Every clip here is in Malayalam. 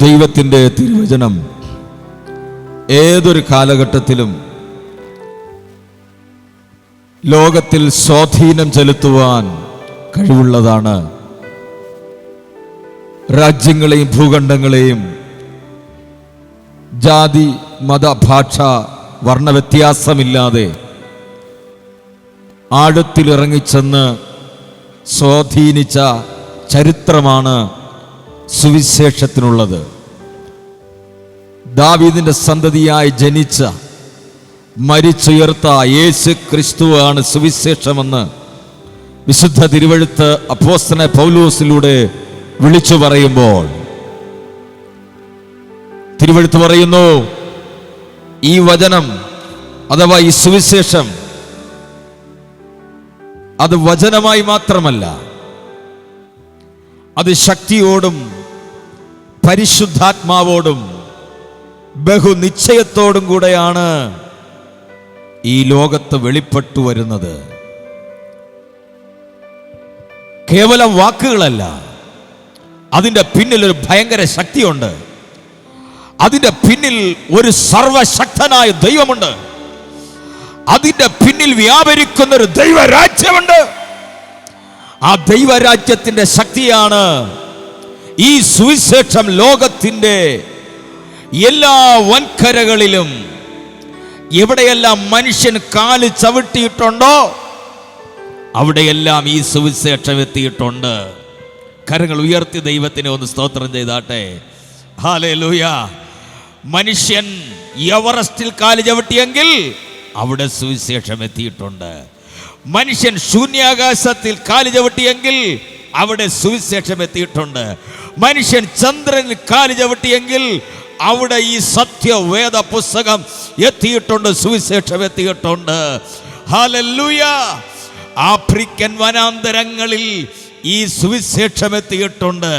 ദൈവത്തിൻ്റെ തിരുവചനം ഏതൊരു കാലഘട്ടത്തിലും ലോകത്തിൽ സ്വാധീനം ചെലുത്തുവാൻ കഴിവുള്ളതാണ്. രാജ്യങ്ങളെയും ഭൂഖണ്ഡങ്ങളെയും ജാതി മത ഭാഷ വർണ്ണവ്യത്യാസമില്ലാതെ ആഴത്തിലിറങ്ങിച്ചെന്ന് സ്വാധീനിച്ച ചരിത്രമാണ് സുവിശേഷത്തിനുള്ളത്. ദാവീദിന്റെ സന്തതിയായി ജനിച്ച മരിച്ചുയർത്ത യേശു ക്രിസ്തുവാണ് സുവിശേഷമെന്ന് വിശുദ്ധ തിരുവെഴുത്ത് അപ്പോസ്തലനായ പൗലോസിലൂടെ വിളിച്ചു പറയുമ്പോൾ തിരുവെഴുത്ത് പറയുന്നു, ഈ വചനം അഥവാ ഈ സുവിശേഷം അത് വചനമായി മാത്രമല്ല, അത് ശക്തിയോടും പരിശുദ്ധാത്മാവോടും ബഹുനിശ്ചയത്തോടും കൂടെയാണ് ഈ ലോകത്ത് വെളിപ്പെട്ടു വരുന്നത്. കേവലം വാക്കുകളല്ല, അതിൻ്റെ പിന്നിൽ ഒരു ഭയങ്കര ശക്തിയുണ്ട്. അതിൻ്റെ പിന്നിൽ ഒരു സർവശക്തനായ ദൈവമുണ്ട്. അതിൻ്റെ പിന്നിൽ വ്യാപരിക്കുന്ന ഒരു ദൈവരാജ്യമുണ്ട്. ആ ദൈവരാജ്യത്തിൻ്റെ ശക്തിയാണ് ഈ സുവിശേഷം ലോകത്തിൻ്റെ എല്ലാ വൻകരകളിലും എവിടെയെല്ലാം മനുഷ്യൻ കാല് ചവിട്ടിയിട്ടുണ്ടോ അവിടെയെല്ലാം ഈ സുവിശേഷം എത്തിയിട്ടുണ്ട്. കരങ്ങൾ ഉയർത്തി ദൈവത്തിനെ ഒന്ന് സ്തോത്രം ചെയ്താട്ടെ. ഹല്ലേലൂയ. മനുഷ്യൻ എവറസ്റ്റിൽ കാല് ചവിട്ടിയെങ്കിൽ അവിടെ സുവിശേഷം എത്തിയിട്ടുണ്ട്. മനുഷ്യൻ ശൂന്യാകാശത്തിൽ കാല് ചവിട്ടിയെങ്കിൽ അവിടെ സുവിശേഷം എത്തിയിട്ടുണ്ട്. മനുഷ്യൻ ചന്ദ്രനിൽ കാല് ചവിട്ടിയെങ്കിൽ അവിടെ ഈ സത്യവേദ പുസ്തകം എത്തിയിട്ടുണ്ട്, സുവിശേഷം എത്തിയിട്ടുണ്ട്. ഹല്ലേലൂയ. ആഫ്രിക്കൻ വനാന്തരങ്ങളിൽ ഈ സുവിശേഷം എത്തിയിട്ടുണ്ട്.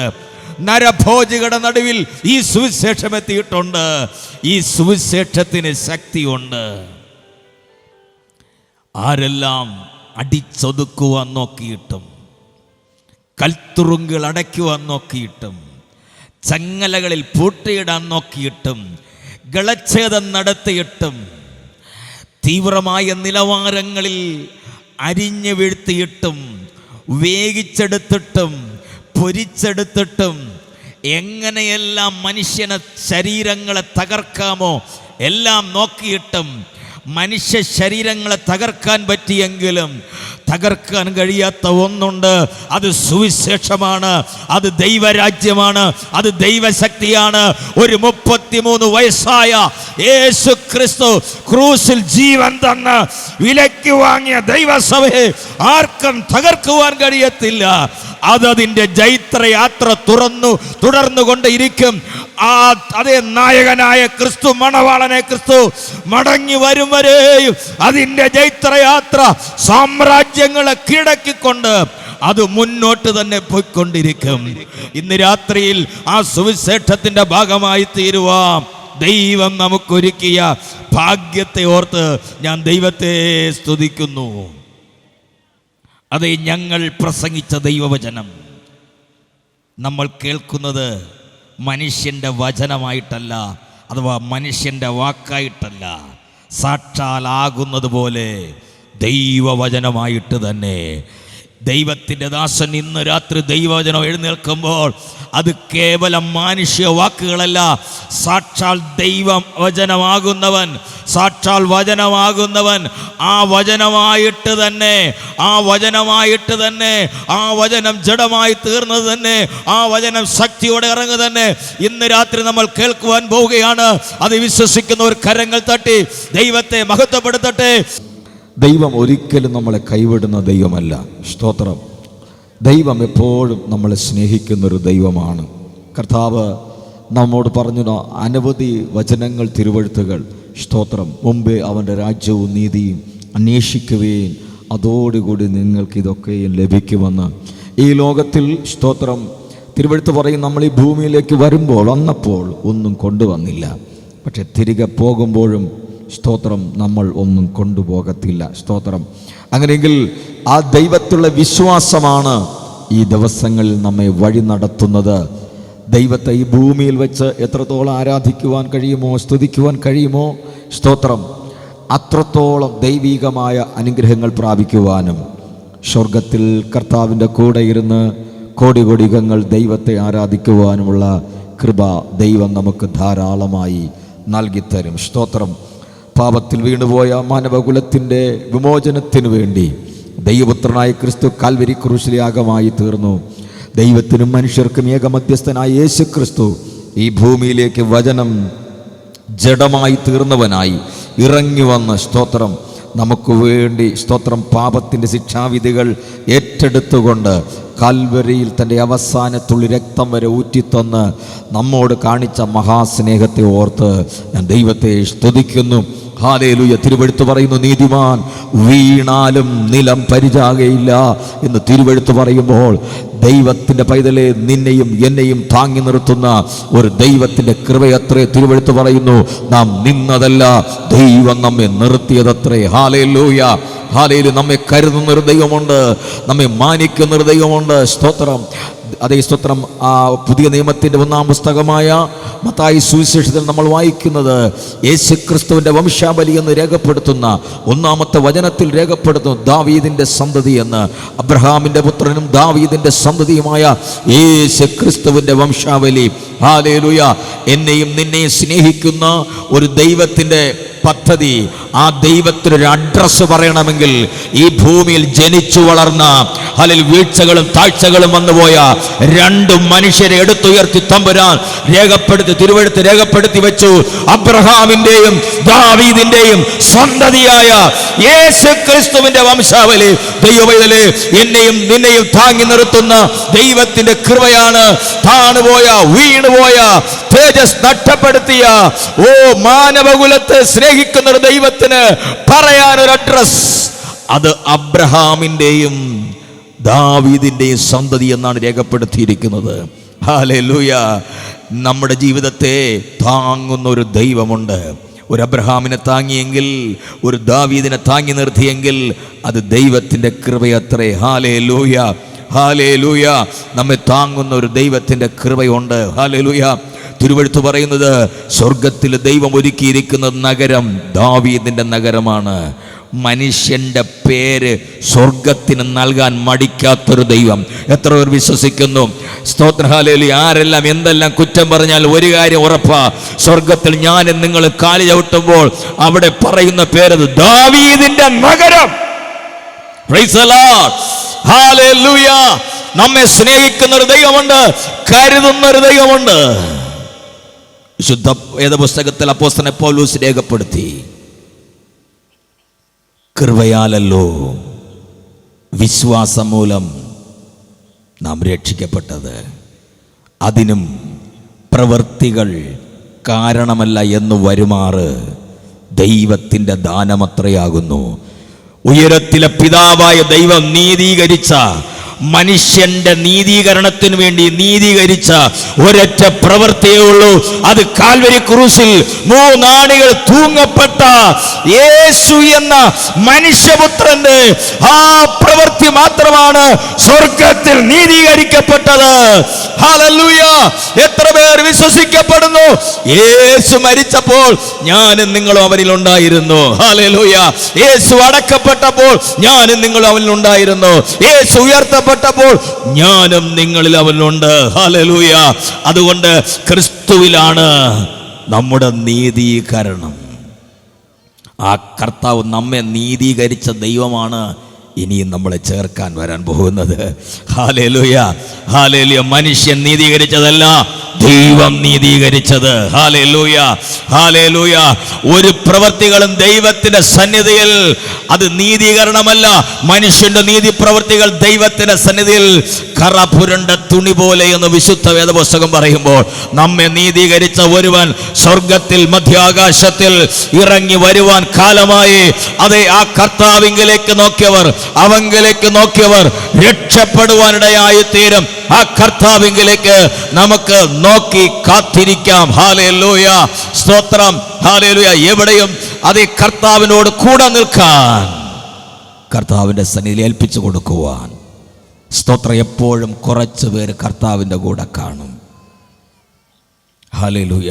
നരഭോജികളുടെ നടുവിൽ ഈ സുവിശേഷം എത്തിയിട്ടുണ്ട്. ഈ സുവിശേഷത്തിന് ശക്തിയുണ്ട്. ആരെല്ലാം അടിച്ചൊതുക്കുവാൻ നോക്കിയിട്ടും, കൽത്തുറുങ്കൾ അടയ്ക്കുവാൻ നോക്കിയിട്ടും, ചങ്ങലകളിൽ പൂട്ടിയിടാൻ നോക്കിയിട്ടും, ഗളച്ഛേദം നടത്തിയിട്ടും, തീവ്രമായ നിലവാരങ്ങളിൽ അരിഞ്ഞു വീഴ്ത്തിയിട്ടും, വേവിച്ചെടുത്തിട്ടും, പൊരിച്ചെടുത്തിട്ടും, എങ്ങനെയെല്ലാം മനുഷ്യനെ ശരീരങ്ങളെ തകർക്കാമോ എല്ലാം നോക്കിയിട്ടും മനുഷ്യ ശരീരങ്ങളെ തകർക്കാൻ പറ്റിയെങ്കിലും തകർക്കാൻ കഴിയാത്ത ഒന്നുണ്ട്. അത് സുവിശേഷമാണ്, അത് ദൈവരാജ്യമാണ്, അത് ദൈവശക്തിയാണ്. ഒരു 33 വയസ്സായ യേശു ക്രിസ്തു ക്രൂസിൽ ജീവൻ തന്ന് വിലയ്ക്ക് വാങ്ങിയ ദൈവസഭയെ ആർക്കും തകർക്കുവാൻ കഴിയത്തില്ല. അതതിൻ്റെ ജൈത്രയാത്ര തുടർന്നുകൊണ്ടിരിക്കും. അതേ നായകനായ ക്രിസ്തു, മണവാളനെ ക്രിസ്തു മടങ്ങി വരും വരെയും അതിൻ്റെ ജൈത്രയാത്ര സാമ്രാജ്യങ്ങളെ കീഴടക്കിക്കൊണ്ട് അത് മുന്നോട്ട് തന്നെ പോയിക്കൊണ്ടിരിക്കും. ഇന്ന് രാത്രിയിൽ ആ സുവിശേഷത്തിന്റെ ഭാഗമായി തീരുവാം ദൈവം നമുക്കൊരുക്കിയ ഭാഗ്യത്തെ ഓർത്ത് ഞാൻ ദൈവത്തെ സ്തുതിക്കുന്നു. അതെ, ഞങ്ങൾ പ്രസംഗിച്ച ദൈവവചനം നമ്മൾ കേൾക്കുന്നത് മനുഷ്യൻ്റെ വചനമായിട്ടല്ല, അഥവാ മനുഷ്യൻ്റെ വാക്കായിട്ടല്ല, സാക്ഷാലാകുന്നത് പോലെ ദൈവവചനമായിട്ട് തന്നെ. ദൈവത്തിൻ്റെ ദാസൻ ഇന്ന് രാത്രി ദൈവവചനം എഴുന്നേൽക്കുമ്പോൾ അത് കേവലം മാനുഷ്യ വാക്കുകളല്ല, സാക്ഷാൽ ദൈവവചനമാകുന്നവൻ, സാക്ഷാൽ വചനമാകുന്നവൻ ആ വചനമായിട്ട് തന്നെ, ആ വചനം ജഡമായി തീർന്നത് തന്നെ, ആ വചനം ശക്തിയോടെ ഇറങ്ങുക തന്നെ ഇന്ന് രാത്രി നമ്മൾ കേൾക്കുവാൻ പോവുകയാണ്. അത് വിശ്വസിക്കുന്നവർ കരങ്ങൾ തട്ടി ദൈവത്തെ മഹത്വപ്പെടുത്തട്ടെ. ദൈവം ഒരിക്കലും നമ്മളെ കൈവിടുന്ന ദൈവമല്ല. സ്തോത്രം. ദൈവം എപ്പോഴും നമ്മളെ സ്നേഹിക്കുന്നൊരു ദൈവമാണ്. കർത്താവ് നമ്മോട് പറഞ്ഞു അനവധി വചനങ്ങൾ, തിരുവെഴുത്തുകൾ. സ്തോത്രം. മുമ്പേ അവൻ്റെ രാജ്യവും നീതിയും അന്വേഷിക്കുകയും അതോടുകൂടി നിങ്ങൾക്കിതൊക്കെയും ലഭിക്കുമെന്ന്. ഈ ലോകത്തിൽ സ്തോത്രം തിരുവെഴുത്ത് പറയും, നമ്മൾ ഈ ഭൂമിയിലേക്ക് വന്നപ്പോൾ ഒന്നും കൊണ്ടുവന്നില്ല, പക്ഷെ തിരികെ പോകുമ്പോഴും സ്തോത്രം നമ്മൾ ഒന്നും കൊണ്ടുപോകത്തില്ല. സ്തോത്രം. അങ്ങനെയെങ്കിൽ ആ ദൈവത്തിലുള്ള വിശ്വാസമാണ് ഈ ദിവസങ്ങളിൽ നമ്മെ വഴി നടത്തുന്നത്. ദൈവത്തെ ഈ ഭൂമിയിൽ വെച്ച് എത്രത്തോളം ആരാധിക്കുവാൻ കഴിയുമോ, സ്തുതിക്കുവാൻ കഴിയുമോ, സ്തോത്രം, അത്രത്തോളം ദൈവീകമായ അനുഗ്രഹങ്ങൾ പ്രാപിക്കുവാനും സ്വർഗത്തിൽ കർത്താവിൻ്റെ കൂടെ ഇരുന്ന് കോടി കോടികങ്ങൾ ദൈവത്തെ ആരാധിക്കുവാനുമുള്ള കൃപ ദൈവം നമുക്ക് ധാരാളമായി നൽകിത്തരും. സ്തോത്രം. പാപത്തിൽ വീണുപോയ മാനവകുലത്തിൻ്റെ വിമോചനത്തിനു വേണ്ടി ദൈവപുത്രനായ ക്രിസ്തു കാൽവരി ക്രൂശിലെ യാഗമായി തീർന്നു. ദൈവത്തിനും മനുഷ്യർക്കും ഏകമധ്യസ്ഥനായ യേശു ക്രിസ്തു ഈ ഭൂമിയിലേക്ക് വചനം ജഡമായി തീർന്നവനായി ഇറങ്ങി വന്ന്, സ്തോത്രം, നമുക്ക് വേണ്ടി, സ്തോത്രം, പാപത്തിൻ്റെ ശിക്ഷാവിധികൾ ഏറ്റെടുത്തുകൊണ്ട് കാൽവരിയിൽ തൻ്റെ അവസാനത്തുള്ളി രക്തം വരെ ഊറ്റിത്തന്ന് നമ്മോട് കാണിച്ച മഹാസ്നേഹത്തെ ഓർത്ത് ഞാൻ ദൈവത്തെ സ്തുതിക്കുന്നു. ഹല്ലേലൂയ. തിരുവെഴുത്ത് പറയുന്നു, നീതിമാൻ വീണാലും നിലം പരിചാകയില്ല എന്ന് തിരുവെഴുത്ത് പറയുമ്പോൾ ദൈവത്തിൻ്റെ പൈതലെ, നിന്നെയും എന്നെയും താങ്ങി നിർത്തുന്ന ഒരു ദൈവത്തിൻ്റെ കൃപയത്രേ തിരുവെഴുത്ത് പറയുന്നു. നാം നിന്നതല്ല, ദൈവം നമ്മെ നിർത്തിയതത്രേ. ഹല്ലേലൂയ. ഹല്ലേലൂയ. നമ്മെ കരുതുന്നൊരു ദൈവമുണ്ട്, നമ്മെ മാനിക്കുന്നൊരു ദൈവമുണ്ട്. സ്തോത്രം. അതേ സ്തോത്രം. ആ പുതിയ നിയമത്തിൻ്റെ 1-ാം പുസ്തകമായ മത്തായി സുവിശേഷത്തിൽ നമ്മൾ വായിക്കുന്നത് യേശുക്രിസ്തുവിൻ്റെ വംശാവലി എന്ന് രേഖപ്പെടുത്തുന്ന 1-ാമത്തെ വചനത്തിൽ രേഖപ്പെടുത്തുന്നു ദാവീദിൻ്റെ സന്തതി എന്ന്. അബ്രഹാമിൻ്റെ പുത്രനും ദാവീദിൻ്റെ സന്തതിയുമായ യേശുക്രിസ്തുവിൻ്റെ വംശാവലി. ഹല്ലേലൂയ. എന്നെയും നിന്നെയും സ്നേഹിക്കുന്ന ഒരു ദൈവത്തിൻ്റെ പദ്ധതി, ആ ദൈവത്തിനൊരു അഡ്രസ്സ് പറയണമെങ്കിൽ ഈ ഭൂമിയിൽ ജനിച്ചു വളർന്ന, അല്ലെങ്കിൽ വീഴ്ചകളും താഴ്ചകളും വന്നുപോയ 2 മനുഷ്യരെ എടുത്തുയർത്തി തമ്പുരാൻ രേഖപ്പെടുത്തി, തിരുവെഴുത്ത് രേഖപ്പെടുത്തി വെച്ചു. അബ്രഹാമിന്റെയും ദാവീദിന്റെയും സന്തതിയായ യേശുക്രിസ്തുവിന്റെ വംശാവലി. ദൈവമേ, എന്നെയും നിന്നെയും താങ്ങി നിർത്തുന്ന ദൈവത്തിന്റെ കൃപയാണ്. താണുപോയ, വീണുപോയ, തേജസ് നഷ്ടപ്പെടുത്തിയ മാനവകുലത്തെ സ്നേഹിക്കുന്ന ഒരു ദൈവത്തിന് പറയാനൊരു അഡ്രസ്, അത് അബ്രഹാമിന്റെയും ദാവീദിന്റെയും സന്തതി എന്നാണ് രേഖപ്പെടുത്തിയിരിക്കുന്നത്. ഹല്ലേലൂയ. നമ്മുടെ ജീവിതത്തെ താങ്ങുന്ന ഒരു ദൈവമുണ്ട്. ഒരു അബ്രഹാമിനെ താങ്ങിയെങ്കിൽ, ഒരു ദാവീദിനെ താങ്ങി നിർത്തിയെങ്കിൽ അത് ദൈവത്തിൻ്റെ കൃപയത്രേ. ഹല്ലേലൂയ. ഹല്ലേലൂയ. നമ്മെ താങ്ങുന്ന ഒരു ദൈവത്തിൻ്റെ കൃപയുണ്ട്. ഹല്ലേലൂയ. തിരുവെഴുത്ത് പറയുന്നത് സ്വർഗത്തിൽ ദൈവം ഒരുക്കിയിരിക്കുന്ന നഗരം ദാവീദിന്റെ നഗരമാണ്. മനുഷ്യന്റെ പേര് സ്വർഗത്തിന് നൽകാൻ മടിക്കാത്തൊരു ദൈവം. എത്ര പേർ വിശ്വസിക്കുന്നു? സ്തോത്രം. ഹല്ലേലൂയ. ആരെല്ലാം എന്തെല്ലാം കുറ്റം പറഞ്ഞാൽ ഒരു കാര്യം ഉറപ്പാ, സ്വർഗത്തിൽ ഞാനും നിങ്ങൾ കാലി ചവിട്ടുമ്പോൾ അവിടെ പറയുന്ന പേരത് ദാവീദിന്റെ നഗരം. Praise the Lord. ഹല്ലേലൂയ. നമ്മെ സ്നേഹിക്കുന്ന ഒരു ദൈവമുണ്ട്, കരുതുന്ന ഒരു ദൈവമുണ്ട്. വിശുദ്ധ വേദപുസ്തകത്തിൽ അപ്പോസ്തലൻ പൗലോസ് രേഖപ്പെടുത്തി, കൃപയാലല്ലോ വിശ്വാസം മൂലം നാം രക്ഷിക്കപ്പെട്ടത്, അതിനും പ്രവൃത്തികൾ കാരണമല്ല എന്ന് വരുമാറ് ദൈവത്തിൻ്റെ ദാനമത്രയാകുന്നു. ഉയരത്തിലെ പിതാവായ ദൈവം നീതീകരിച്ച, മനുഷ്യന്റെ നീതീകരണത്തിന് വേണ്ടി നീതീകരിച്ച ഒരൊറ്റ പ്രവൃത്തിയേ ഉള്ളൂ. അത് കാൽവരി ക്രൂശിൽ 3 ആണികൾ തൂങ്ങപ്പെട്ട യേശു എന്ന മനുഷ്യപുത്രന്റെ ആ പ്രവൃത്തി മാത്രമാണ് സ്വർഗത്തിൽ നീതീകരിക്കപ്പെട്ടത്. ഹല്ലേലൂയ. എത്ര പേർ വിശ്വസിക്കപ്പെടുന്നു? യേശു മരിച്ചപ്പോൾ ഞാനും നിങ്ങളും അവനിൽ ഉണ്ടായിരുന്നു. ഹല്ലേലൂയ. യേശു അടക്കപ്പെട്ടപ്പോൾ ഞാനും നിങ്ങളും അവനിൽ ഉണ്ടായിരുന്നു. യേശു ഉയർത്തപ്പെട്ടപ്പോൾ ഞാനും നിങ്ങളിൽ അവനുണ്ട്. ഹല്ലേലൂയ. അതുകൊണ്ട് ക്രിസ്തുവിലാണ് നമ്മുടെ നീതീകരണം. ആ കർത്താവ് നമ്മെ നീതീകരിച്ച ദൈവമാണ് ഇനിയും നമ്മളെ ചേർക്കാൻ വരാൻ പോകുന്നത്. ഹല്ലേലൂയ. ഹല്ലേലൂയ. മനുഷ്യൻ നീതീകരിച്ചതല്ല, ദൈവം നീതീകരിച്ചത്. ഹല്ലേലൂയ. ഹല്ലേലൂയ. ഒരു പ്രവൃത്തികളും ദൈവത്തിന്റെ സന്നിധിയിൽ അത് നീതീകരണമല്ല. മനുഷ്യന്റെ നീതി പ്രവൃത്തികൾ ദൈവത്തിന്റെ സന്നിധിയിൽ കറ പുരണ്ട തുണി പോലെ എന്ന് വിശുദ്ധ വേദപുസ്തകം പറയുമ്പോൾ, നമ്മെ നീതീകരിച്ച ഒരുവൻ സ്വർഗത്തിൽ മധ്യാകാശത്തിൽ ഇറങ്ങി വരുവാൻ കാലമായി. അതെ, ആ കർത്താവിങ്കിലേക്ക് നോക്കിയവർ, അവങ്കിലേക്ക് നോക്കിയവർ രക്ഷപ്പെടുവാനിടയായി തീരും. ആ കർത്താവിങ്കിലേക്ക് നമുക്ക് നോക്കി കാത്തിരിക്കാം. ഹല്ലേലൂയ. സ്തോത്രം. ഹല്ലേലൂയ. എവിടെയും അതേ കർത്താവിനോട് കൂടെ നിൽക്കാൻ, കർത്താവിൻ്റെ സന്നിധിയിൽ ഏൽപ്പിച്ചു കൊടുക്കുവാൻ. സ്തോത്രം. എപ്പോഴും കുറച്ച് പേര് കർത്താവിൻ്റെ കൂടെ കാണും, ഹല്ലേലൂയ,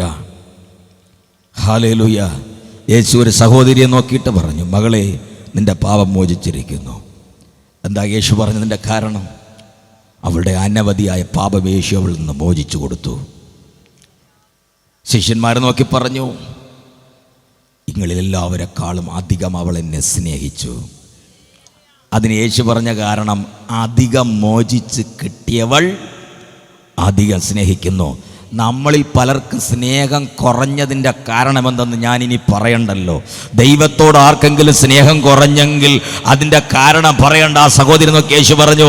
ഹല്ലേലൂയ. യേശു ഒരു സഹോദരിയെ നോക്കിയിട്ട് പറഞ്ഞു, മകളെ, നിന്റെ പാപം മോചിച്ചിരിക്കുന്നു. എന്താ യേശു പറഞ്ഞതിൻ്റെ കാരണം? അവളുടെ അനവധിയായ പാപം യേശു അവളിൽ നിന്ന് മോചിച്ചു കൊടുത്തു. ശിഷ്യന്മാരെ നോക്കി പറഞ്ഞു, നിങ്ങളിലെല്ലാവരെക്കാളും അധികം അവൾ എന്നെ സ്നേഹിച്ചു. അതിന് യേശു പറഞ്ഞ കാരണം, അധികം മോചിച്ച് കിട്ടിയവൾ അധികം സ്നേഹിക്കുന്നു. നമ്മളിൽ പലർക്കും സ്നേഹം കുറഞ്ഞതിൻ്റെ കാരണമെന്തെന്ന് ഞാനിനി പറയണ്ടല്ലോ. ദൈവത്തോട് ആർക്കെങ്കിലും സ്നേഹം കുറഞ്ഞെങ്കിൽ അതിൻ്റെ കാരണം പറയണ്ട. ആ സഹോദരി നോക്കി യേശു പറഞ്ഞു,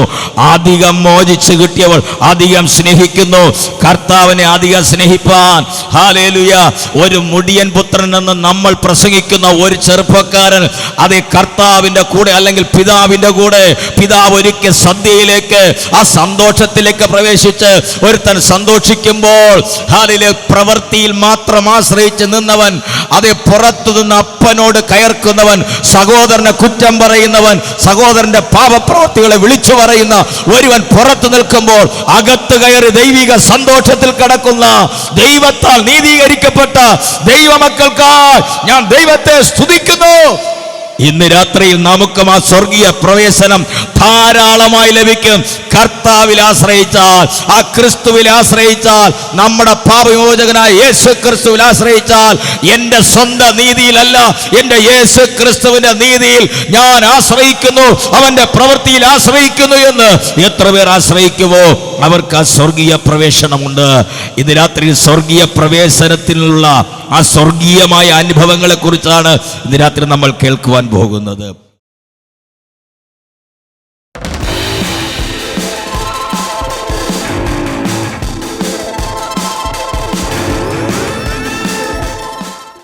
അധികം മോചിച്ച് കിട്ടിയവൾ അധികം സ്നേഹിക്കുന്നു. കർത്താവിനെ അധികം സ്നേഹിപ്പാൻ, ഹല്ലേലൂയ, ഒരു മുടിയൻ പുത്രൻ എന്ന് നമ്മൾ പ്രസംഗിക്കുന്ന ഒരു ചെറുപ്പക്കാരൻ അതേ കർത്താവിൻ്റെ കൂടെ അല്ലെങ്കിൽ പിതാവിൻ്റെ കൂടെ, പിതാവ് ഒരുക്കിയ സദ്യയിലേക്ക്, ആ സന്തോഷത്തിലേക്ക് പ്രവേശിച്ച് ഒരുത്തൻ സന്തോഷിക്കുമ്പോൾ പ്രവൃത്തിയിൽ മാത്രം ആശ്രയിച്ച് നിന്നവൻ, അതേ പുറത്തു നിന്ന് അപ്പനോട് കയർക്കുന്നവൻ, സഹോദരനെ കുറ്റം പറയുന്നവൻ, സഹോദരന്റെ പാപപ്രവൃത്തികളെ വിളിച്ചു പറയുന്ന ഒരുവൻ പുറത്തു നിൽക്കുമ്പോൾ അകത്ത് കയറി ദൈവിക സന്തോഷത്തിൽ കിടക്കുന്ന, ദൈവത്താൽ നീതീകരിക്കപ്പെട്ട ദൈവമക്കൾക്കായി ഞാൻ ദൈവത്തെ സ്തുതിക്കുന്നു. ഇന്ന് രാത്രിയിൽ നമുക്കും ആ സ്വർഗീയ പ്രവേശനം ധാരാളമായി ലഭിക്കും. കർത്താവിൽ ആശ്രയിച്ചാൽ, ആ ക്രിസ്തുവിൽ ആശ്രയിച്ചാൽ, നമ്മുടെ പാപവിമോചകനായ യേശു ക്രിസ്തുവിൽ ആശ്രയിച്ചാൽ, എൻ്റെ സ്വന്തം നീതിയിലല്ല, എൻ്റെ യേശു ക്രിസ്തുവിന്റെ നീതിയിൽ ഞാൻ ആശ്രയിക്കുന്നു, അവന്റെ പ്രവൃത്തിയിൽ ആശ്രയിക്കുന്നു എന്ന് എത്ര പേർ ആശ്രയിക്കുമോ അവർക്ക് ആ സ്വർഗീയ പ്രവേശനമുണ്ട്. ഇന്ന് രാത്രി സ്വർഗീയ പ്രവേശനത്തിനുള്ള ആ സ്വർഗീയമായ അനുഭവങ്ങളെ കുറിച്ചാണ് ഇന്ന് രാത്രി നമ്മൾ കേൾക്കുവാൻ പോകുന്നത്.